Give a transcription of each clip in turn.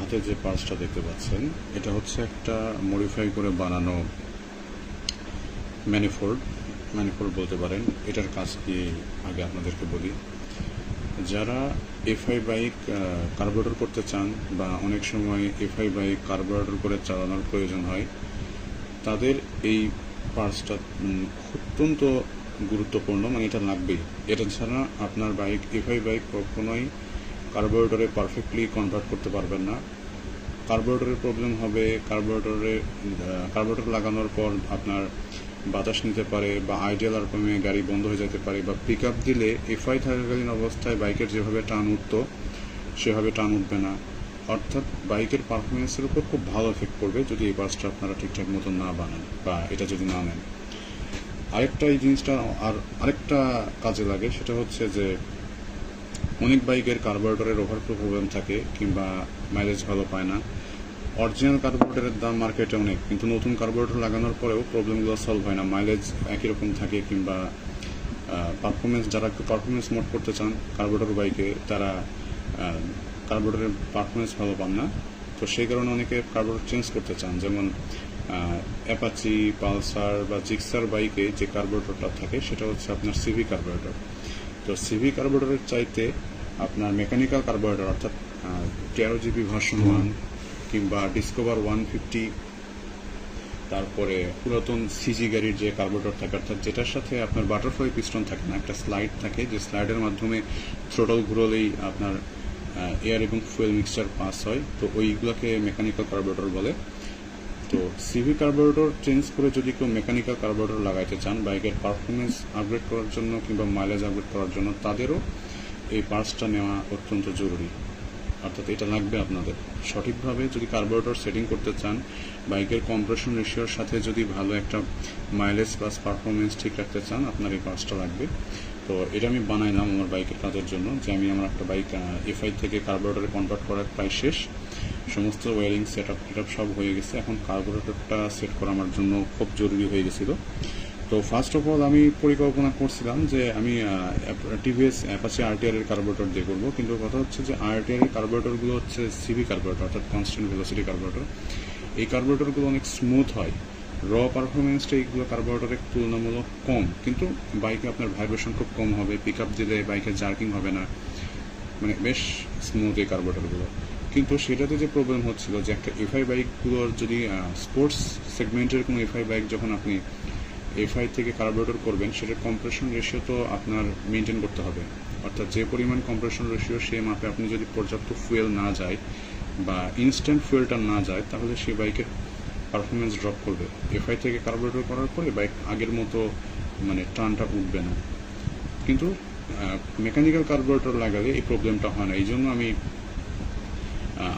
হাতে যে পার্টসটা দেখতে পাচ্ছেন এটা হচ্ছে একটা মডিফাই করে বানানো ম্যানিফোল্ড বলতে পারেন। এটার কাজ কি আগে আপনাদেরকে বলি। যারা এফআই বাইক কার্বোরেটর করতে চান বা অনেক সময় এফআই বাইক কার্বোরেটর করে চালানোর প্রয়োজন হয়, তাদের এই পার্টসটা অত্যন্ত গুরুত্বপূর্ণ, মানে এটা লাগবেই। এটা ছাড়া আপনার বাইক এফআই বাইক কখনোই কার্বোরেটরে পারফেক্টলি কনভার্ট করতে পারবেন না। কার্বোরেটরের প্রবলেম হবে, কার্বোরেটর লাগানোর পর আপনার বাতাস নিতে পারে বা আইডিয়াল আরপিএমে গাড়ি বন্ধ হয়ে যেতে পারে, বা পিক আপ দিলে এফআই থাকাকালীন অবস্থায় বাইকের যেভাবে টান উঠতো সেভাবে টান উঠবে না। অর্থাৎ বাইকের পারফরমেন্সের উপর খুব ভালো এফেক্ট পড়বে যদি এই পার্টসটা আপনারা ঠিকঠাক মতো না বানান বা এটা যদি না নেন। আরেকটা এই জিনিসটা আরেকটা কাজে লাগে, সেটা হচ্ছে যে অনেক বাইকের কার্বোরেটরের ওভারফ্লো প্রবলেম থাকে কিংবা মাইলেজ ভালো পায় না। অরিজিনাল কার্বোরেটরের দাম মার্কেটে অনেক, কিন্তু নতুন কার্বোরেটর লাগানোর পরেও প্রবলেমগুলো সলভ হয় না, মাইলেজ একই রকম থাকে কিংবা পারফরমেন্স, যারা একটু পারফরমেন্স মোড করতে চান কার্বোরেটর বাইকে তারা কার্বোরেটরের পারফরমেন্স ভালো পান না। তো সেই কারণে অনেকে কার্বোরেটর চেঞ্জ করতে চান, যেমন অ্যাপাচি, পালসার বা জিক্সার বাইকে যে কার্বোরেটরটা থাকে সেটা হচ্ছে আপনার সিভি কার্বোরেটর। তো সিভি কার্বোরেটরের চাইতে আপনার মেকানিক্যাল কার্বোরেটর অর্থাৎ 13GB ভার্সন 1 কিংবা ডিসকভার 150, তারপরে পুরাতন সিজি গাড়ির যে কার্বোরেটর থাকে, অর্থাৎ যেটার সাথে আপনার বাটারফ্লাই পিস্টন থাকে না, একটা স্লাইড থাকে, যে স্লাইডের মাধ্যমে থ্রোটল ঘুরলেই আপনার এয়ার এবং ফুয়েল মিক্সচার পাস হয়, তো ওইগুলোকে মেকানিক্যাল কার্বোরেটর বলে। তো সিভি কার্বোরেটর চেঞ্জ করে যদি কেউ মেকানিক্যাল কার্বোরেটর লাগাইতে চান বাইকের পারফরমেন্স আপগ্রেড করার জন্য কিংবা মাইলেজ আপগ্রেড করার জন্য, তাদেরও এই পার্টসটা নেওয়া অত্যন্ত জরুরি। অর্থাৎ এটা লাগবে আপনাদের। সঠিকভাবে যদি কার্বোরেটর সেটিং করতে চান, বাইকের কম্প্রেশন রেশিওর সাথে যদি ভালো একটা মাইলেজ প্লাস পারফরমেন্স ঠিক রাখতে চান, আপনার এই পার্টসটা লাগবে। তো এটা আমি বানাইলাম আমার বাইকের কাজের জন্য, যে আমি আমার একটা বাইক এফআই থেকে কার্বোরেটরে কনভার্ট করার প্রায় শেষ, সমস্ত ওয়ারিং সেট আপ সব হয়ে গেছে। এখন কার্বোরেটরটা সেট করা আমার জন্য খুব জরুরি হয়ে গেছিলো। তো ফার্স্ট অফ অল আমি পরিকল্পনা করছিলাম যে আমি টিভিএস অ্যাপাচি আরটিআর এর কার্বোরেটর দিয়ে করবো, কিন্তু কথা হচ্ছে যে আরটিআর এর কার্বোরেটরগুলো হচ্ছে সিভি কার্বোরেটর অর্থাৎ কনস্ট্যান্ট ভেলোসিটি কার্বোরেটর। এই কার্বোরেটরগুলো অনেক স্মুথ হয়, র পারফরমেন্সটা এইগুলো কার্বোরেটরের তুলনামূলক কম, কিন্তু বাইকে আপনার ভাইব্রেশন খুব কম হবে, পিক আপ দিলে বাইকে জার্কিং হবে না, মানে বেশ স্মুথ এই কার্বোরেটরগুলো। কিন্তু সেটাতে যে প্রবলেম হচ্ছিল যে একটা এফআই বাইকগুলোর যদি স্পোর্টস সেগমেন্টের কোনো এফআই বাইক যখন আপনি এফআই থেকে কার্বোরেটর করবেন, সেটার কম্প্রেশন রেশিও তো আপনার মেনটেন করতে হবে। অর্থাৎ যে পরিমাণ কম্প্রেশন রেশিও সে মাপে আপনি যদি পর্যাপ্ত ফুয়েল না যায় বা ইনস্ট্যান্ট ফুয়েলটা না যায়, তাহলে সেই বাইকের পারফরমেন্স ড্রপ করবে। এফআই থেকে কার্বোরেটর করার পরে বাইক আগের মতো মানে টানটা উঠবে না। কিন্তু মেকানিক্যাল কার্বোরেটর লাগালে এই প্রবলেমটা হয় না। এই জন্য আমি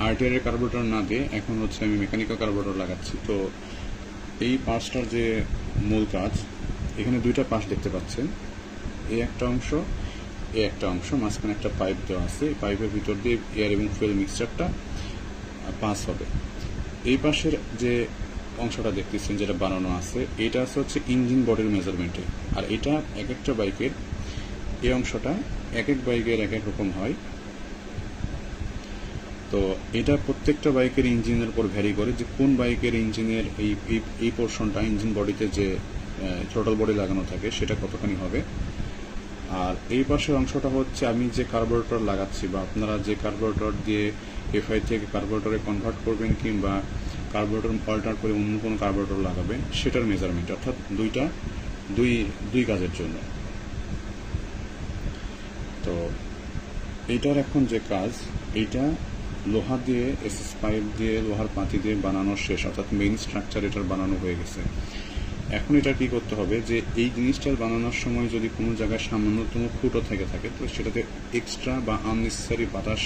আরটিআর এর কার্বোরেটর না দিয়ে এখন হচ্ছে আমি মেকানিক্যাল কার্বোরেটর লাগাচ্ছি। তো এই পার্টসটার যে মূল কাজ, এখানে দুইটা পাশ দেখতে পাচ্ছেন, এই একটা অংশ, এই একটা অংশ, মাঝখানে একটা পাইপ দেওয়া আছে, এই পাইপের ভিতর দিয়ে এয়ার এবং ফুয়েল মিক্সচারটা পাস হবে। এই পাশের যে অংশটা দেখতেছেন যেটা বানানো আছে, এটা আছে হচ্ছে ইঞ্জিন বডির মেজারমেন্টে, আর এটা এক একটা বাইকের এই অংশটা এক এক বাইকের এক এক রকম হয়। তো এটা প্রত্যেকটা বাইকের ইঞ্জিনের উপর ভ্যারি করে যে কোন বাইকের ইঞ্জিনের এই পোর্শনটা, ইঞ্জিন বডিতে যে থ্রোটল বডি লাগানো থাকে সেটা কতখানি হবে। আর এই পাশের অংশটা হচ্ছে আমি যে কার্বোরেটর লাগাচ্ছি বা আপনারা যে কার্বোরেটর দিয়ে এফআই থেকে কার্বোরেটরে কনভার্ট করবেন কিংবা কার্বোরেটর অল্টার করে অন্য কোনো কার্বোরেটর লাগাবেন, সেটার মেজারমেন্ট, অর্থাৎ দুই কাজের জন্য। তো এইটার এখন যে কাজ, এইটা লোহা দিয়ে এসএস পাইপ দিয়ে লোহার পাতি দিয়ে বানানো শেষ, অর্থাৎ মেইন স্ট্রাকচার এটার বানানো হয়ে গেছে। এখন এটা কি করতে হবে যে এই জিনিসটার বানানোর সময় যদি কোনো জায়গায় সামান্যতম ফুটো থেকে থাকে, তো সেটাতে এক্সট্রা বা আননেসেসারি বাতাস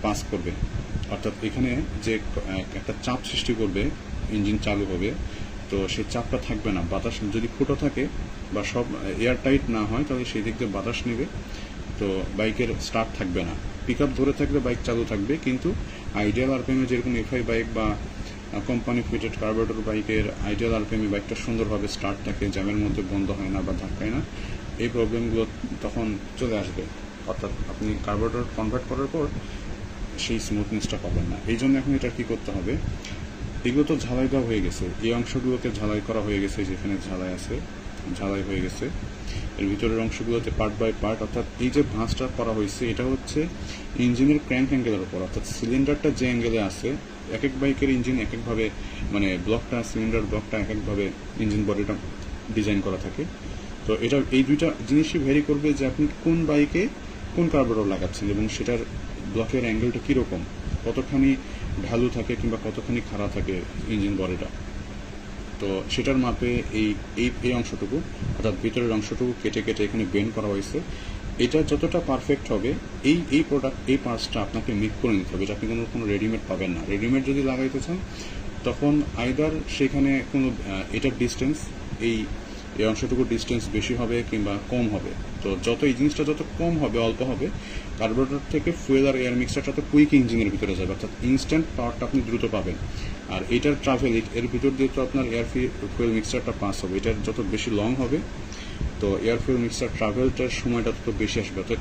পাস করবে, অর্থাৎ এখানে যে একটা চাপ সৃষ্টি করবে, ইঞ্জিন চালু হবে, তো সেই চাপটা থাকবে না। বাতাস যদি ফুটো থাকে বা সব এয়ার টাইট না হয়, তাহলে সেই দিক দিয়ে বাতাস নেবে, তো বাইকের স্টার্ট থাকবে না। পিক আপ ধরে থাকলে বাইক চালু থাকবে, কিন্তু আইডিয়াল আরপিএমে যেরকম এফআই বাইক বা কোম্পানি ফিটেড কার্বোরেটর বাইকের আইডিয়াল আরপিএমে বাইকটা সুন্দরভাবে স্টার্ট থাকে, জ্যামের মধ্যে বন্ধ হয় না বা ধাক্কায় না, এই প্রবলেমগুলো তখন চলে আসবে। অর্থাৎ আপনি কার্বোরেটর কনভার্ট করার পর সেই স্মুথনেসটা পাবেন না। এই জন্য এখন এটা কী করতে হবে, এগুলো তো ঝালাই দেওয়া হয়ে গেছে, এই অংশগুলোতে ঝালাই করা হয়ে গেছে, যেখানে ঝালাই আছে ঝালাই হয়ে গেছে। এর ভিতরের অংশগুলোতে পার্ট বাই পার্ট, অর্থাৎ এই যে ভাঁজটা করা হয়েছে এটা হচ্ছে ইঞ্জিনের ক্র্যাঙ্ক অ্যাঙ্গেলের উপর, অর্থাৎ সিলিন্ডারটা যে অ্যাঙ্গেলে আছে, এক এক বাইকের ইঞ্জিন এক একভাবে, মানে ব্লকটা, সিলিন্ডার ব্লকটা এক একভাবে ইঞ্জিন বডিটা ডিজাইন করা থাকে। তো এটা এই দুইটা জিনিসই ভ্যারি করবে যে আপনি কোন বাইকে কোন কার্বোরেটর লাগাচ্ছেন এবং সেটার ব্লকের অ্যাঙ্গেলটা কীরকম, কতখানি ভ্যালু থাকে কিংবা কতখানি খাড়া থাকে ইঞ্জিন বডিটা। তো সেটার মাপে এই এই এই অংশটুকু, অর্থাৎ ভিতরের অংশটুকু কেটে কেটে এখানে বেন্ড করা হয়েছে। এটা যতটা পারফেক্ট হবে এই প্রোডাক্ট, এই পার্টসটা আপনাকে মেক করে নিতে হবে। এটা আপনি কোনো রেডিমেড পাবেন না। রেডিমেড যদি লাগাইতে চান তখন আইদার সেখানে কোনো এটার ডিস্টেন্স, এই অংশটুকু ডিস্টেন্স বেশি হবে কিংবা কম হবে। তো যত এই জিনিসটা যত কম হবে, অল্প হবে, কার্বোরেটর থেকে ফুয়েল আর এয়ার মিক্সচারটা তো কুইক ইঞ্জিনের ভিতরে যাবে, অর্থাৎ ইনস্ট্যান্ট পাওয়ারটা আপনি দ্রুত পাবেন। আর এটার ট্রাভেল, এর ভিতর দিয়ে তো আপনার এয়ার ফুয়েল মিক্সচারটা পাস হবে। এটার যত বেশি লং হবে তো এয়ার ফুয়েল মিক্সচার ট্রাভেলটার সময়টা তত বেশি আসবে, অর্থাৎ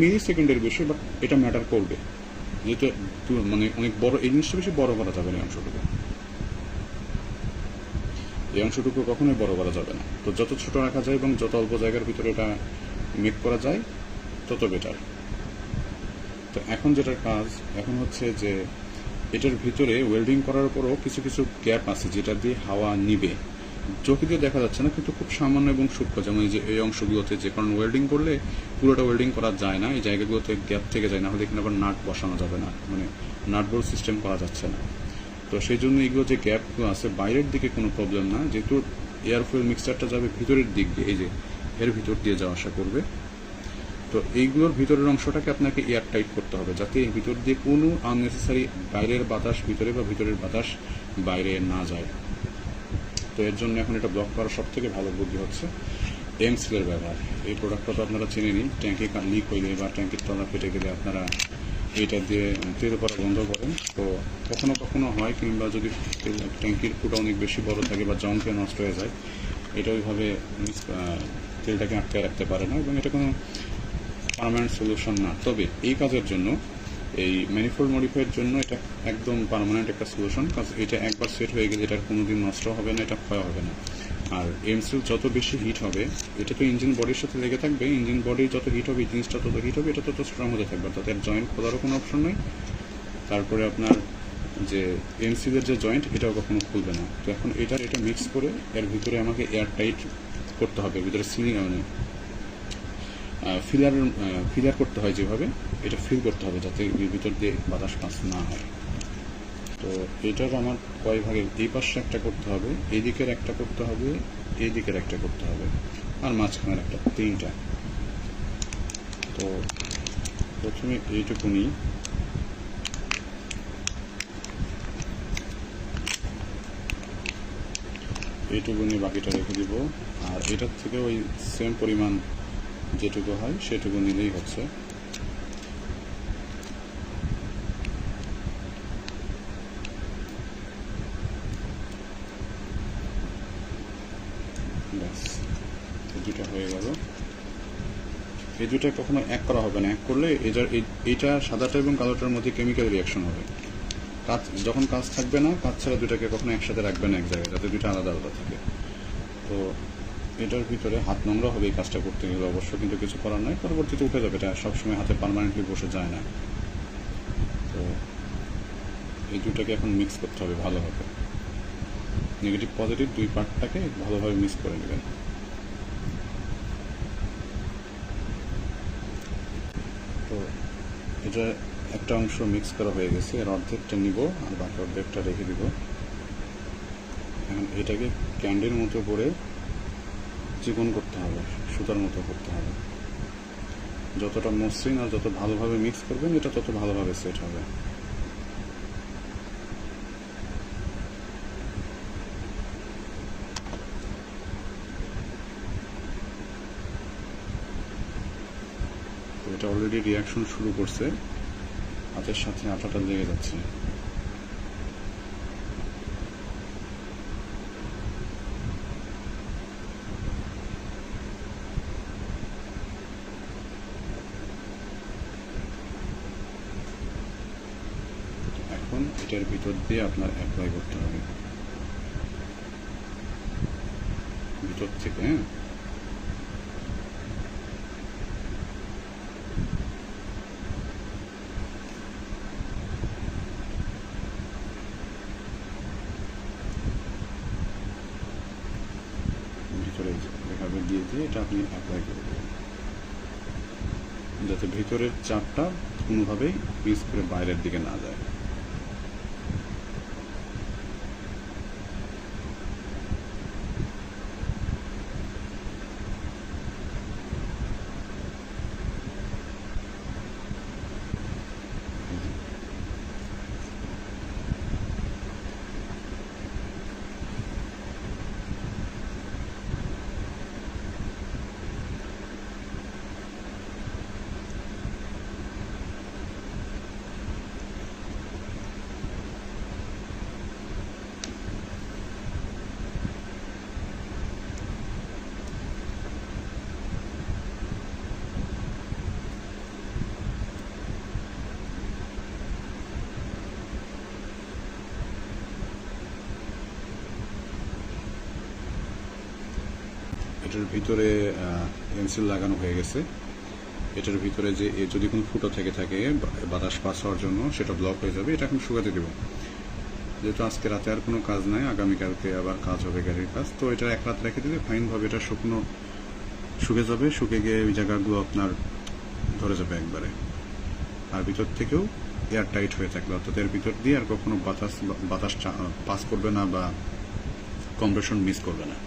মিলি সেকেন্ডের বেশি, বাট এটা ম্যাটার করবে যেহেতু মানে অনেক বড়, এই জিনিসটা বেশি বড় করা যাবে না। এই অংশটুকু কখনোই বড় করা যাবে না। তো যত ছোট রাখা যায় এবং যত অল্প জায়গার ভিতরে এটা মেক করা যায় তত বেটার। তো এখন যেটার কাজ এখন হচ্ছে যে এটার ভিতরে ওয়েল্ডিং করার পরও কিছু কিছু গ্যাপ আছে যেটা দিয়ে হাওয়া নিবে, চোখে দিয়ে দেখা যাচ্ছে না কিন্তু খুব সামান্য এবং সূক্ষ্ম। যেমন এই যে এই অংশগুলোতে, যে কারণ ওয়েল্ডিং করলে পুরোটা ওয়েল্ডিং করা যায় না, এই জায়গাগুলোতে গ্যাপ থেকে যায়, না হলে এখানে আবার নাট বসানো যাবে না, মানে নাট বোল্ট সিস্টেম করা যাচ্ছে না। তো সেই জন্য এগুলো যে গ্যাপগুলো আছে বাইরের দিকে কোনো প্রবলেম না, যেহেতু এয়ার ফুয়েল মিক্সচারটা যাবে ভিতরের দিক দিয়ে, এই যে এর ভিতর দিয়ে যাওয়া আসা করবে। তো এইগুলোর ভিতরের অংশটাকে আপনাকে এয়ার টাইট করতে হবে যাতে এর ভিতর দিয়ে কোনো আননেসেসারি বাইরের বাতাস ভিতরে বা ভিতরের বাতাস বাইরে না যায়। তো এর জন্য এখন এটা ব্লক করার সব থেকে ভালো বুদ্ধি হচ্ছে এমসিলের ব্যবহার। এই প্রোডাক্টটা তো আপনারা চিনে নিন, ট্যাঙ্কি লিক হইলে বা ট্যাঙ্কির তলা ফেটে গেলে আপনারা এটা দিয়ে তেল পড়া বন্ধ করেন। তো কখনো কখনো হয়, কিংবা যদি ট্যাঙ্কির ফুটা অনেক বেশি বড় থাকে বা জংকে নষ্ট হয়ে যায়, এটা ওইভাবে তেলটাকে আটকে রাখতে পারে না এবং এটা কোনো পার্মানেন্ট সলিউশন না। তবে এই কাজের জন্য, এই ম্যানিফোল্ড মডিফাইয়ের জন্য এটা একদম পার্মানেন্ট একটা সলিউশন, কারণ এটা একবার সেট হয়ে গেলে এটার কোনো দিন নষ্ট হবে না, এটা ক্ষয় হবে না। আর এমসিল যত বেশি হিট হবে, এটা তো ইঞ্জিন বডির সাথে লেগে থাকবে, ইঞ্জিন বডি যত হিট হবে জিনিসটা তত হিট হবে, এটা তত স্ট্রং হতে থাকবে, অর্থাৎ এর জয়েন্ট খোলারও কোনো অপশন নেই। তারপরে আপনার যে এমসিলের যে জয়েন্ট এটাও কখনো খুলবে না। তো এখন এটা মিক্স করে এর ভিতরে আমাকে এয়ার টাইট করতে হবে, ভিতরে সিলিং মানে ফিলার করতে হয় যেভাবে, এটা ফিল করতে হবে যাতে ভিতর দিয়ে বাতাস পাস না হয়। তো এটার আমার কয় ভাগে, এই পাশে একটা করতে হবে, এই দিকের একটা করতে হবে, এই দিকের একটা করতে হবে, আর মাঝখানের একটা, তিনটা। তো প্রথমে এইটুকুনি বাকিটা রেখে দিব, আর এটার থেকে ওই সেম পরিমাণ যেটুকু হয় সেটুকু নিলেই হচ্ছে। ব্যাস, এই দুটো হয়ে গেল। এই দুটো কখনো এক করা হবে না, এক করলে এইটা সাদাটা এবং কালোটার মধ্যে কেমিক্যাল রিয়াকশন হবে। কাজ যখন কাজ থাকবে না, কাজ ছাড়া দুটাকে কখনো একসাথে রাখবে না এক জায়গায়, যাতে দুটো আলাদা আলাদা থাকে। তো এটার ভিতরে হাত নোংরা হবে এই কাজটা করতে গেলে অবশ্য, কিন্তু কিছু করার নয়, পরবর্তীতে উঠে যাবে, এটা সবসময় হাতে পার্মানেন্টলি বসে যায় না। তো এই দুটাকে এখন মিক্স করতে হবে ভালোভাবে, নেগেটিভ পজিটিভ দুই পার্টটাকে ভালোভাবে মিক্স করে নেবেন। তো এটা একটা অংশ মিক্স করা হয়ে গেছে, এর অর্ধেকটা নিব আর বাকি অর্ধেকটা রেখে দিব। এখন এটাকে ক্যান্ডির মতো করে চিকন করতে হবে, সুতার মতো করতে হবে। যতটা মসৃণ আর যত ভালোভাবে মিক্স করবেন এটা তত ভালোভাবে সেট হবে। তো এটা অলরেডি রিয়াকশন শুরু করছে, হাতের সাথে আটাটা লেগে যাচ্ছে। এটার ভিতর দিয়ে আপনার অ্যাপ্লাই করতে হবে ভিতর থেকে। হ্যাঁ, ভিতরে এভাবে দিয়ে এটা আপনি অ্যাপ্লাই করে দেবেন, যাতে ভিতরের চাপটা কোনোভাবেই মিস করে বাইরের দিকে না যায়। এটার ভিতরে পেন্সিল লাগানো হয়ে গেছে। এটার ভিতরে যে যদি কোনো ফুটো থেকে থাকে বাতাস পাস হওয়ার জন্য সেটা ব্লক হয়ে যাবে। এটা এখন শুকাতে দেব, যেহেতু আজকে রাতে আর কোনো কাজ নাই, আগামীকালকে আবার কাজ হবে গাড়ির কাজ, তো এটা এক রাত রেখে দিলে ফাইনভাবে এটা শুকে যাবে। শুকে গিয়ে ওই জায়গাগুলো আপনার ধরে যাবে একবারে, আর ভিতর থেকেও এয়ার টাইট হয়ে থাকবে, অর্থাৎ এর ভিতর দিয়ে আর কখনো বাতাস পাস করবে না বা কম্প্রেশন মিস করবে না।